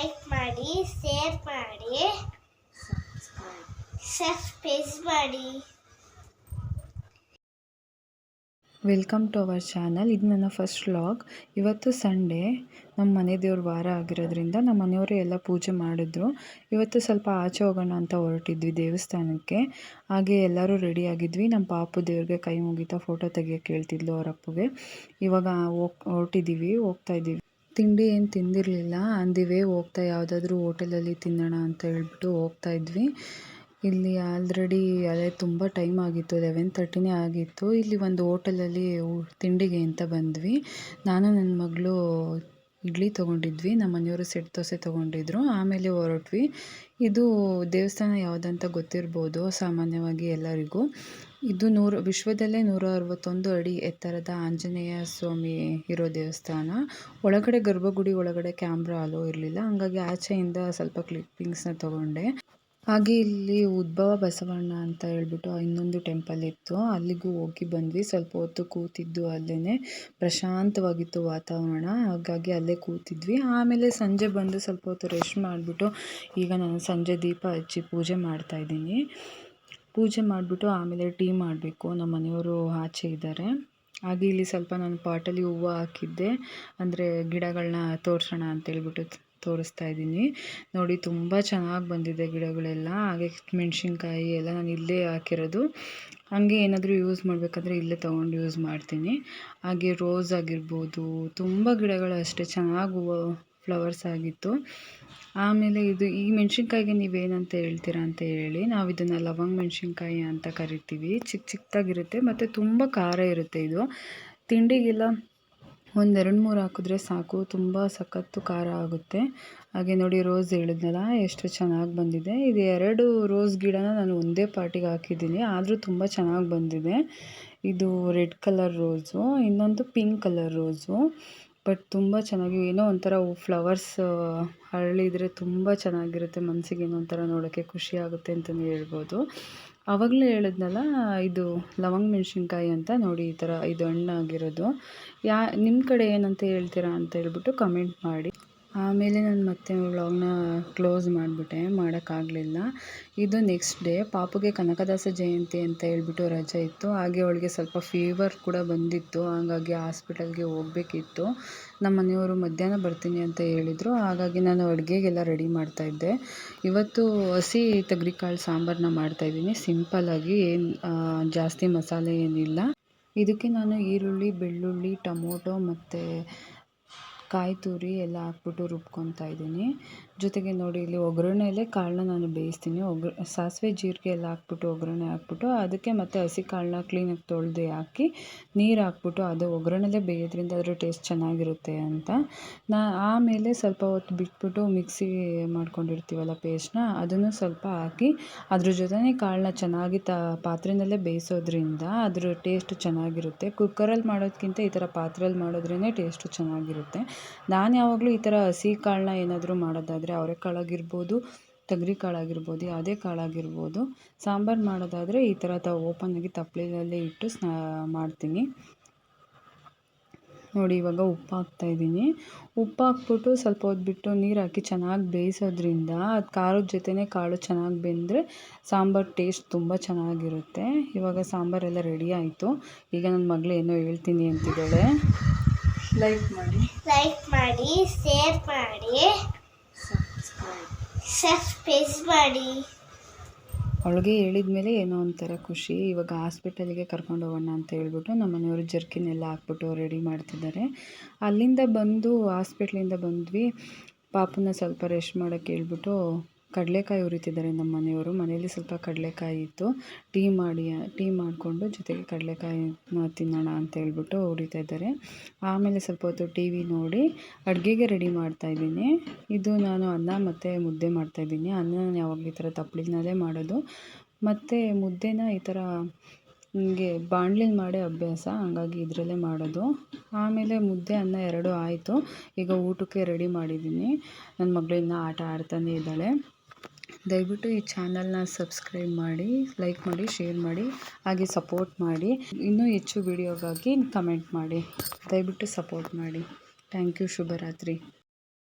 Like ಮಾಡಿ, share ಮಾಡಿ, subscribe ಮಾಡಿ. Welcome to our channel. ಇದು ನನ್ನ ಫಸ್ಟ್ ವ್ಲಾಗ್. ಇವತ್ತು ಸಂಡೇ, ನಮ್ಮ ಮನೆ ದೇವ್ರ ವಾರ ಆಗಿರೋದ್ರಿಂದ ನಮ್ಮ ಮನೆಯವರು ಎಲ್ಲ ಪೂಜೆ ಮಾಡಿದ್ರು. ಇವತ್ತು ಸ್ವಲ್ಪ ಆಚೆ ಹೋಗೋಣ ಅಂತ ಹೊರಟಿದ್ವಿ ದೇವಸ್ಥಾನಕ್ಕೆ. ಹಾಗೆ ಎಲ್ಲರೂ ರೆಡಿ ಆಗಿದ್ವಿ. ನಮ್ಮ ಪಾಪು ದೇವ್ರಿಗೆ ಕೈ ಮುಗಿತಾ ಫೋಟೋ ತೆಗಿಯೋಕ್ಕೆ ಹೇಳ್ತಿದ್ಲು ಅವ್ರ ಅಪ್ಪಗೆ. ಇವಾಗ ಹೋಗ್ತಾ ಇದ್ದೀವಿ. ತಿಂಡಿ ಏನು ತಿಂದಿರಲಿಲ್ಲ, ಅಂದಿವೆ ಹೋಗ್ತಾ ಯಾವುದಾದ್ರೂ ಹೋಟೆಲಲ್ಲಿ ತಿನ್ನೋಣ ಅಂತ ಹೇಳ್ಬಿಟ್ಟು ಹೋಗ್ತಾ ಇದ್ವಿ. ಇಲ್ಲಿ ಆಲ್ರೆಡಿ ಅದೇ ತುಂಬ ಟೈಮ್ ಆಗಿತ್ತು, 11:30 ಆಗಿತ್ತು. ಇಲ್ಲಿ ಒಂದು ಹೋಟೆಲಲ್ಲಿ ತಿಂಡಿಗೆ ಅಂತ ಬಂದ್ವಿ. ನಾನು ನನ್ನ ಮಗಳು ಇಡ್ಲಿ ತೊಗೊಂಡಿದ್ವಿ, ನಮ್ಮ ಮನೆಯವರು ಸೆಟ್ ದೋಸೆ ತೊಗೊಂಡಿದ್ರು. ಆಮೇಲೆ ಹೊರಟ್ವಿ. ಇದು ದೇವಸ್ಥಾನ ಯಾವುದಂತ ಗೊತ್ತಿರ್ಬೋದು ಸಾಮಾನ್ಯವಾಗಿ ಎಲ್ಲರಿಗೂ. ಇದು ವಿಶ್ವದಲ್ಲೇ 161 ಅಡಿ ಎತ್ತರದ ಆಂಜನೇಯ ಸ್ವಾಮಿ ಇರೋ ದೇವಸ್ಥಾನ. ಒಳಗಡೆ ಗರ್ಭಗುಡಿ ಒಳಗಡೆ ಕ್ಯಾಮ್ರಾ ಅಲೋ ಇರಲಿಲ್ಲ, ಹಾಗಾಗಿ ಆಚೆಯಿಂದ ಸ್ವಲ್ಪ ಕ್ಲಿಪ್ಪಿಂಗ್ಸ್ನ ತೊಗೊಂಡೆ. ಹಾಗೆ ಇಲ್ಲಿ ಉದ್ಭವ ಬಸವಣ್ಣ ಅಂತ ಹೇಳ್ಬಿಟ್ಟು ಇನ್ನೊಂದು ಟೆಂಪಲ್ ಇತ್ತು, ಅಲ್ಲಿಗೂ ಹೋಗಿ ಬಂದ್ವಿ. ಸ್ವಲ್ಪ ಹೊತ್ತು ಕೂತಿದ್ದು ಅಲ್ಲೇ, ಪ್ರಶಾಂತವಾಗಿತ್ತು ವಾತಾವರಣ, ಹಾಗಾಗಿ ಅಲ್ಲೇ ಕೂತಿದ್ವಿ. ಆಮೇಲೆ ಸಂಜೆ ಬಂದು ಸ್ವಲ್ಪ ಹೊತ್ತು ರೆಸ್ಟ್ ಮಾಡಿಬಿಟ್ಟು ಈಗ ನಾನು ಸಂಜೆ ದೀಪ ಹಚ್ಚಿ ಪೂಜೆ ಮಾಡ್ತಾಯಿದ್ದೀನಿ. ಪೂಜೆ ಮಾಡಿಬಿಟ್ಟು ಆಮೇಲೆ ಟೀ ಮಾಡಬೇಕು. ನಮ್ಮ ಮನೆಯವರು ಆಚೆ ಇದ್ದಾರೆ. ಹಾಗೆ ಇಲ್ಲಿ ಸ್ವಲ್ಪ ನಾನು ಪಾಟಲ್ಲಿ ಹೂವು ಹಾಕಿದ್ದೆ, ಅಂದರೆ ಗಿಡಗಳನ್ನ ತೋರಿಸೋಣ ಅಂತೇಳ್ಬಿಟ್ಟು ತೋರಿಸ್ತಾ ಇದ್ದೀನಿ. ನೋಡಿ ತುಂಬ ಚೆನ್ನಾಗಿ ಬಂದಿದೆ ಗಿಡಗಳೆಲ್ಲ. ಹಾಗೆ ಮೆಣಸಿನ್ಕಾಯಿ ಎಲ್ಲ ನಾನು ಇಲ್ಲೇ ಹಾಕಿರೋದು. ಹಾಗೆ ಏನಾದರೂ ಯೂಸ್ ಮಾಡಬೇಕಂದ್ರೆ ಇಲ್ಲೇ ತೊಗೊಂಡು ಯೂಸ್ ಮಾಡ್ತೀನಿ. ಹಾಗೆ ರೋಸ್ ಆಗಿರ್ಬೋದು, ತುಂಬ ಗಿಡಗಳು ಅಷ್ಟೇ ಚೆನ್ನಾಗಿ ಹೂವು ಫ್ಲವರ್ಸ್ ಆಗಿತ್ತು. ಆಮೇಲೆ ಈ ಮೆಣಸಿನ್ಕಾಯಿಗೆ ನೀವೇನಂತ ಹೇಳ್ತೀರಾ ಅಂತ ಹೇಳಿ. ನಾವು ಇದನ್ನು ಲವಂಗ ಮೆಣಸಿನ್ಕಾಯಿ ಅಂತ ಕರಿತೀವಿ. ಚಿಕ್ಕದಾಗಿರುತ್ತೆ ಮತ್ತು ತುಂಬ ಖಾರ ಇರುತ್ತೆ. ಇದು ತಿಂಡಿಗೆಲ್ಲ ಒಂದು 2-3 ಹಾಕಿದ್ರೆ ಸಾಕು, ತುಂಬ ಸಖತ್ತು ಖಾರ ಆಗುತ್ತೆ. ಹಾಗೆ ನೋಡಿ ರೋಸ್ ಹೇಳಿದ್ನಲ್ಲ ಎಷ್ಟು ಚೆನ್ನಾಗಿ ಬಂದಿದೆ. ಇದು 2 ರೋಸ್ ಗಿಡನ ನಾನು ಒಂದೇ ಪಾಟಿಗೆ ಹಾಕಿದ್ದೀನಿ, ಆದರೂ ತುಂಬ ಚೆನ್ನಾಗಿ ಬಂದಿದೆ. ಇದು ರೆಡ್ ಕಲರ್ ರೋಸು, ಇನ್ನೊಂದು ಪಿಂಕ್ ಕಲರ್ ರೋಸು. ಬಟ್ ತುಂಬ ಚೆನ್ನಾಗಿ ಏನೋ ಒಂಥರ ಫ್ಲವರ್ಸ್ ಅರಳಿದರೆ ತುಂಬ ಚೆನ್ನಾಗಿರುತ್ತೆ, ಮನಸ್ಸಿಗೆ ಏನೋ ಒಂಥರ ನೋಡೋಕ್ಕೆ ಖುಷಿ ಆಗುತ್ತೆ ಅಂತಲೇ ಹೇಳ್ಬೋದು. ಆವಾಗಲೇ ಹೇಳಿದ್ನಲ್ಲ ಇದು ಲವಂಗ ಮೆಣಸಿನ್ಕಾಯಿ ಅಂತ. ನೋಡಿ ಈ ಥರ ಇದು ಹಣ್ಣಾಗಿರೋದು. ನಿಮ್ಮ ಕಡೆ ಏನಂತ ಹೇಳ್ತೀರಾ ಅಂತ ಹೇಳ್ಬಿಟ್ಟು ಕಮೆಂಟ್ ಮಾಡಿ. ಆಮೇಲೆ ನಾನು ಮತ್ತೆ ವ್ಲಾಗ್ನ ಕ್ಲೋಸ್ ಮಾಡಿಬಿಟ್ಟೆ, ಮಾಡೋಕ್ಕಾಗಲಿಲ್ಲ. ಇದು ನೆಕ್ಸ್ಟ್ ಡೇ, ಪಾಪುಗೆ ಕನಕದಾಸ ಜಯಂತಿ ಅಂತ ಹೇಳ್ಬಿಟ್ಟು ರಜೆ ಇತ್ತು. ಹಾಗೆ ಅವಳಿಗೆ ಸ್ವಲ್ಪ ಫೀವರ್ ಕೂಡ ಬಂದಿತ್ತು, ಹಾಗಾಗಿ ಹಾಸ್ಪಿಟಲ್ಗೆ ಹೋಗಬೇಕಿತ್ತು. ನಮ್ಮ ಮನೆಯವರು ಮಧ್ಯಾಹ್ನ ಬರ್ತೀನಿ ಅಂತ ಹೇಳಿದರು, ಹಾಗಾಗಿ ನಾನು ಅಡುಗೆಗೆಲ್ಲ ರೆಡಿ ಮಾಡ್ತಾಯಿದ್ದೆ. ಇವತ್ತು ಹಸಿ ತೊಗರಿಕಾಳು ಸಾಂಬಾರನ್ನ ಮಾಡ್ತಾಯಿದ್ದೀನಿ, ಸಿಂಪಲ್ಲಾಗಿ, ಏನು ಜಾಸ್ತಿ ಮಸಾಲೆ ಏನಿಲ್ಲ. ಇದಕ್ಕೆ ನಾನು ಈರುಳ್ಳಿ, ಬೆಳ್ಳುಳ್ಳಿ, ಟೊಮೊಟೊ ಮತ್ತು ಕಾಯಿ ತುರಿ ಎಲ್ಲ ಹಾಕ್ಬಿಟ್ಟು ರುಬ್ಕೊತಾ ಇದ್ದೀನಿ. ಜೊತೆಗೆ ನೋಡಿ ಇಲ್ಲಿ ಒಗ್ಗರಣೆಯಲ್ಲೇ ಕಾಳನ್ನ ನಾನು ಬೇಯಿಸ್ತೀನಿ. ಸಾಸಿವೆ ಜೀರಿಗೆ ಎಲ್ಲ ಹಾಕ್ಬಿಟ್ಟು ಒಗ್ಗರಣೆ ಹಾಕ್ಬಿಟ್ಟು ಅದಕ್ಕೆ ಮತ್ತು ಹಸಿ ಕಾಳನ್ನ ಕ್ಲೀನಾಗಿ ತೊಳೆದು ಹಾಕಿ ನೀರು ಹಾಕ್ಬಿಟ್ಟು ಅದು ಒಗ್ಗರಣೆಲೇ ಬೇಯೋದ್ರಿಂದ ಅದರ ಟೇಸ್ಟ್ ಚೆನ್ನಾಗಿರುತ್ತೆ ಅಂತ. ಆಮೇಲೆ ಸ್ವಲ್ಪ ಹೊತ್ತು ಬಿಟ್ಬಿಟ್ಟು ಮಿಕ್ಸಿ ಮಾಡ್ಕೊಂಡಿರ್ತೀವಲ್ಲ ಪೇಸ್ಟ್ನ, ಅದನ್ನು ಸ್ವಲ್ಪ ಹಾಕಿ ಅದ್ರ ಜೊತೆನೇ ಕಾಳನ್ನ ಚೆನ್ನಾಗಿ ಪಾತ್ರೆಯಲ್ಲೇ ಬೇಯಿಸೋದ್ರಿಂದ ಅದ್ರ ಟೇಸ್ಟ್ ಚೆನ್ನಾಗಿರುತ್ತೆ. ಕುಕ್ಕರಲ್ಲಿ ಮಾಡೋದಕ್ಕಿಂತ ಈ ಥರ ಪಾತ್ರೆಯಲ್ಲಿ ಮಾಡೋದ್ರೇ ಟೇಸ್ಟು ಚೆನ್ನಾಗಿರುತ್ತೆ. ನಾನು ಯಾವಾಗಲೂ ಈ ಥರ ಹಸಿ ಕಾಳನ್ನ ಏನಾದರೂ ಮಾಡೋದಾದರೆ, ಅವರೆಕಾಳಾಗಿರ್ಬೋದು, ತೊಗರಿ ಕಾಳಾಗಿರ್ಬೋದು, ಯಾವುದೇ ಕಾಳಾಗಿರ್ಬೋದು, ಸಾಂಬಾರು ಮಾಡೋದಾದರೆ ಈ ಥರ ಓಪನ್ನಾಗಿ ತಪ್ಪಲೆಯಲ್ಲೇ ಇಟ್ಟು ಮಾಡ್ತೀನಿ. ನೋಡಿ ಇವಾಗ ಉಪ್ಪು ಹಾಕ್ತಾಯಿದ್ದೀನಿ. ಉಪ್ಪು ಹಾಕ್ಬಿಟ್ಟು ಸ್ವಲ್ಪ ಹೊತ್ತು ಬಿಟ್ಟು ನೀರು ಹಾಕಿ ಚೆನ್ನಾಗಿ ಬೇಯಿಸೋದ್ರಿಂದ ಅದು ಖಾರದ ಜೊತೆನೇ ಕಾಳು ಚೆನ್ನಾಗಿ ಬೆಂದರೆ ಸಾಂಬಾರು ಟೇಸ್ಟ್ ತುಂಬ ಚೆನ್ನಾಗಿರುತ್ತೆ. ಇವಾಗ ಸಾಂಬಾರೆಲ್ಲ ರೆಡಿ ಆಯಿತು. ಈಗ ನನ್ನ ಮಗಳು ಏನೋ ಹೇಳ್ತೀನಿ ಅಂತಿದ್ದಾಳೆ. ಲೈಕ್ ಮಾಡಿ, ಶೇರ್ ಮಾಡಿ, ಸಬ್ಸ್ಕ್ರೈಬ್ ಮಾಡಿ. ಅವಳಿಗೆ ಹೇಳಿದ ಮೇಲೆ ಏನೋ ಒಂಥರ ಖುಷಿ. ಇವಾಗ ಹಾಸ್ಪಿಟಲಿಗೆ ಕರ್ಕೊಂಡು ಹೋಗೋಣ ಅಂತ ಹೇಳ್ಬಿಟ್ಟು ನಮ್ಮ ಮನೆಯವರು ಜರ್ಕಿನೆಲ್ಲ ಹಾಕ್ಬಿಟ್ಟು ರೆಡಿ ಮಾಡ್ತಿದ್ದಾರೆ. ಅಲ್ಲಿಂದ ಬಂದು ಹಾಸ್ಪಿಟ್ಲಿಂದ ಬಂದ್ವಿ. ಪಾಪನ ಸ್ವಲ್ಪ ರೆಸ್ಟ್ ಮಾಡೋಕ್ಕೆ ಹೇಳ್ಬಿಟ್ಟು ಕಡಲೆಕಾಯಿ ಹುರಿತಿದ್ದಾರೆ ನಮ್ಮ ಮನೆಯವರು. ಮನೇಲಿ ಸ್ವಲ್ಪ ಕಡಲೆಕಾಯಿ ಇತ್ತು, ಟೀ ಮಾಡಿಕೊಂಡು ಜೊತೆಗೆ ಕಡಲೆಕಾಯಿನ ತಿನ್ನೋಣ ಅಂತ ಹೇಳ್ಬಿಟ್ಟು ಹುರಿತಾ ಇದ್ದಾರೆ. ಆಮೇಲೆ ಸ್ವಲ್ಪ ಹೊತ್ತು ಟಿ ವಿ ನೋಡಿ ಅಡುಗೆಗೆ ರೆಡಿ ಮಾಡ್ತಾಯಿದ್ದೀನಿ. ಇದು ನಾನು ಅನ್ನ ಮತ್ತು ಮುದ್ದೆ ಮಾಡ್ತಾಯಿದ್ದೀನಿ. ಅನ್ನ ನಾನು ಯಾವಾಗಲೂ ಈ ಥರ ತಪ್ಪಲಿನಲ್ಲೇ ಮಾಡೋದು, ಮತ್ತು ಮುದ್ದೆನ ಈ ಥರ ನನಗೆ ಬಾಣಲೆಲಿ ಮಾಡೋ ಅಭ್ಯಾಸ, ಹಾಗಾಗಿ ಇದರಲ್ಲೇ ಮಾಡೋದು. ಆಮೇಲೆ ಮುದ್ದೆ ಅನ್ನ 2 ಆಯಿತು. ಈಗ ಊಟಕ್ಕೆ ರೆಡಿ ಮಾಡಿದ್ದೀನಿ. ನನ್ನ ಮಗಳು ಇನ್ನೂ ಆಟ ಆಡ್ತಾನೇ ಇದ್ದಾಳೆ. ದಯವಿಟ್ಟು ಈ ಚಾನಲ್ನ ಸಬ್ಸ್ಕ್ರೈಬ್ ಮಾಡಿ, ಲೈಕ್ ಮಾಡಿ, ಶೇರ್ ಮಾಡಿ, ಹಾಗೆ ಸಪೋರ್ಟ್ ಮಾಡಿ. ಇನ್ನೂ ಹೆಚ್ಚು ವಿಡಿಯೋಗಾಗಿ ಕಮೆಂಟ್ ಮಾಡಿ. ದಯವಿಟ್ಟು ಸಪೋರ್ಟ್ ಮಾಡಿ. Thank you. ಶುಭರಾತ್ರಿ.